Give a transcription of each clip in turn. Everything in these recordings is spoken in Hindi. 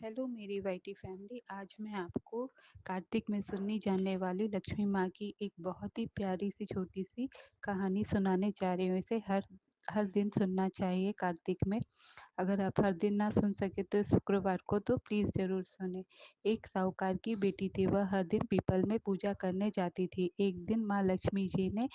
हेलो मेरी वाईटी फैमिली। आज मैं आपको कार्तिक में सुननी जाने वाली लक्ष्मी माँ की एक बहुत ही प्यारी सी छोटी सी कहानी सुनाने जा रही हूँ। इसे हर हर दिन सुनना चाहिए कार्तिक में। अगर आप हर दिन ना सुन सके तो शुक्रवार को तो प्लीज़ ज़रूर सुने। एक साहूकार की बेटी थी, वह हर दिन पीपल में पूजा करने जाती थी। एक दिन माँ लक्ष्मी जी ने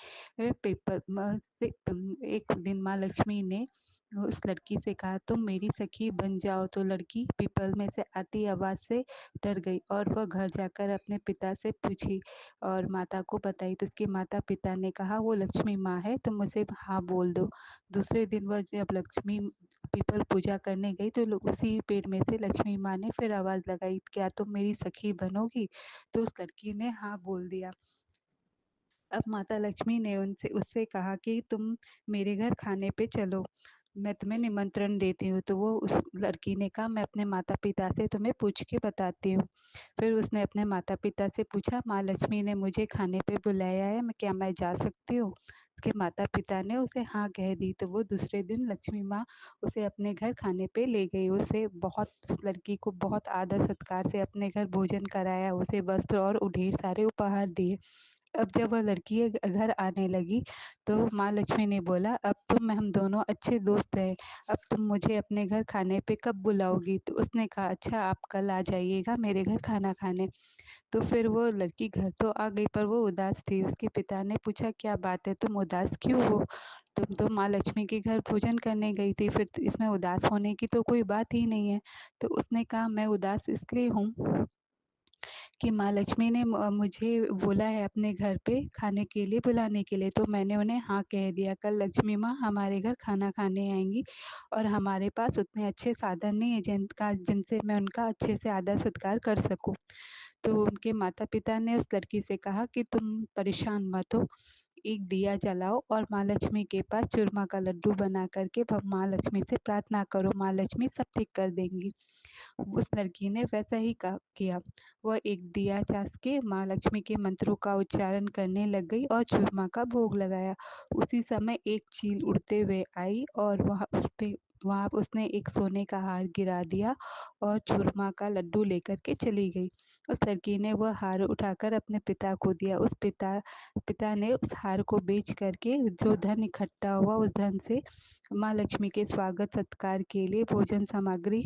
एक दिन माँ लक्ष्मी ने उस लड़की से कहा, तुम मेरी सखी बन जाओ। तो लड़की पीपल में से आती आवाज़ से डर गई और वह घर जाकर अपने पिता से पूछी और माता को बताई। तो उसके माता पिता ने कहा, वो लक्ष्मी माँ है, तुम उसे हाँ बोल दो। दूसरे दिन वह जब लक्ष्मी पीपल पूजा करने गई तो उसी पेड़ में से लक्ष्मी माँ ने फिर आवाज़ लगाई, क्या तुम मेरी सखी बनोगी? तो उस लड़की ने हाँ बोल दिया। अब माता लक्ष्मी ने उनसे उससे कहा कि तुम मेरे घर खाने पे चलो, मैं तुम्हें निमंत्रण देती हूँ। तो वो उस लड़की ने कहा, मैं अपने माता-पिता से तुम्हें पूछ के बताती हूँ। फिर उसने अपने माता-पिता से पूछा, माँ लक्ष्मी ने मुझे खाने पे बुलाया है, क्या मैं जा सकती हूँ? उसके माता-पिता ने उसे हाँ कह दी। तो वो दूसरे दिन लक्ष्मी माँ उसे अपने घर खाने पे ले गई। उस लड़की को बहुत आदर-सत्कार से अपने घर भोजन कराया, उसे वस्त्र और ढेर सारे उपहार दिए। अब जब वह लड़की घर आने लगी तो माँ लक्ष्मी ने बोला, अब हम दोनों अच्छे दोस्त हैं, अब तुम मुझे अपने घर खाने पे कब बुलाओगी? तो उसने कहा, अच्छा आप कल आ जाइएगा मेरे घर खाना खाने। तो फिर वो लड़की घर तो आ गई पर वो उदास थी। उसके पिता ने पूछा, क्या बात है, तुम उदास क्यों हो? तुम तो माँ लक्ष्मी के घर भोजन करने गई थी, फिर इसमें उदास होने की तो कोई बात ही नहीं है। तो उसने कहा, मैं उदास इसलिए हूँ कि माँ लक्ष्मी ने मुझे बोला है अपने घर पे खाने के लिए बुलाने के लिए, तो मैंने उन्हें हाँ कह दिया। कल लक्ष्मी माँ हमारे घर खाना खाने आएँगी और हमारे पास उतने अच्छे साधन नहीं है जिनसे मैं उनका अच्छे से आदर-सत्कार कर सकूँ। तो उनके माता-पिता ने उस लड़की से कहा कि तुम परेशान मत हो, एक दिया जलाओ और माँ लक्ष्मी के पास चूरमा का लड्डू बना कर के माँ लक्ष्मी से प्रार्थना करो, माँ लक्ष्मी सब ठीक कर देंगी। उस लड़की ने वैसा ही किया। वह एक दिया चास के माँ लक्ष्मी के मंत्रों का उच्चारण करने लग गई और चूरमा का भोग लगाया। उसी समय एक चील उड़ते हुए आई और वहाँ उसने एक सोने का हार गिरा दिया और चूरमा का लड्डू लेकर के चली गई। उस लड़की ने वह हार उठाकर अपने पिता को दिया। उस पिता ने उस हार को बेच कर के जो धन इकट्ठा हुआ, उस धन से माँ लक्ष्मी के स्वागत सत्कार के लिए भोजन सामग्री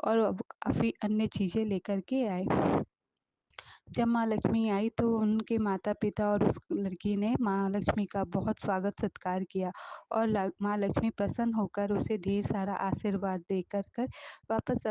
और काफ़ी अन्य चीज़ें लेकर के आए। जब माँ लक्ष्मी आई तो उनके माता-पिता और उस लड़की ने माँ लक्ष्मी का बहुत स्वागत-सत्कार किया और माँ लक्ष्मी प्रसन्न होकर उसे ढेर सारा आशीर्वाद दे कर वापस